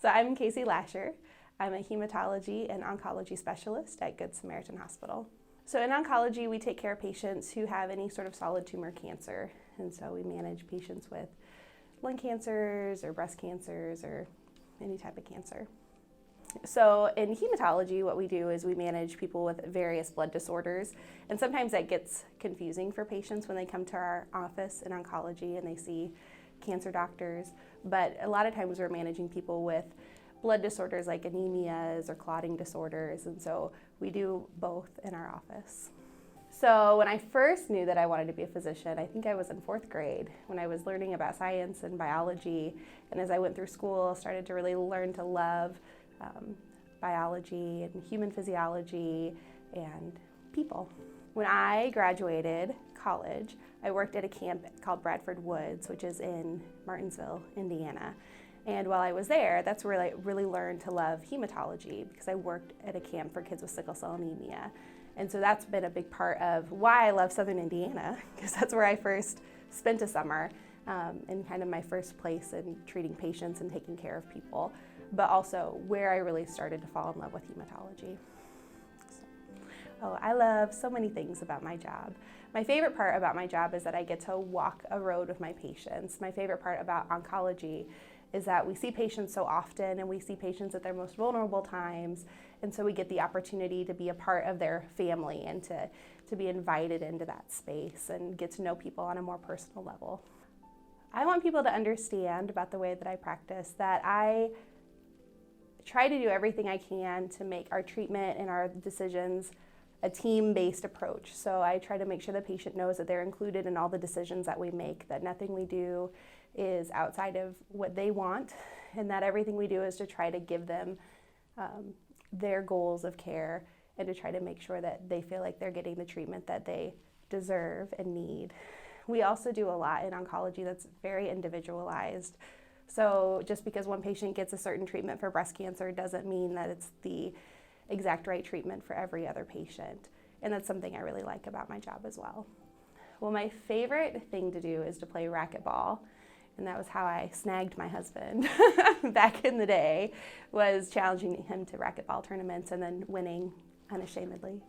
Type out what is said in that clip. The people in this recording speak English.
So I'm Casey Lacher. I'm a hematology and oncology specialist at Good Samaritan Hospital. So in oncology, we take care of patients who have any sort of solid tumor cancer. And so we manage patients with lung cancers or breast cancers or any type of cancer. So in hematology, what we do is we manage people with various blood disorders. And sometimes that gets confusing for patients when they come to our office in oncology and they see cancer doctors. But a lot of times we're managing people with blood disorders like anemias or clotting disorders. And so we do both in our office. So when I first knew that I wanted to be a physician, I think I was in 4th grade when I was learning about science and biology. And as I went through school, I started to really learn to love biology and human physiology and people. When I graduated college, I worked at a camp called Bradford Woods, which is in Martinsville, Indiana. And while I was there, that's where I really learned to love hematology, because I worked at a camp for kids with sickle cell anemia. And so that's been a big part of why I love Southern Indiana, because that's where I first spent a summer and kind of my first place in treating patients and taking care of people, but also where I really started to fall in love with hematology. I love so many things about my job. My favorite part about my job is that I get to walk a road with my patients. My favorite part about oncology is that we see patients so often and we see patients at their most vulnerable times, and so we get the opportunity to be a part of their family and to be invited into that space and get to know people on a more personal level. I want people to understand about the way that I practice that I try to do everything I can to make our treatment and our decisions a team-based approach. So I try to make sure the patient knows that they're included in all the decisions that we make, that nothing we do is outside of what they want, and that everything we do is to try to give them their goals of care and to try to make sure that they feel like they're getting the treatment that they deserve and need. We also do a lot in oncology that's very individualized. So just because one patient gets a certain treatment for breast cancer doesn't mean that it's the exact right treatment for every other patient. And that's something I really like about my job as well. Well, my favorite thing to do is to play racquetball. And that was how I snagged my husband back in the day, was challenging him to racquetball tournaments and then winning unashamedly.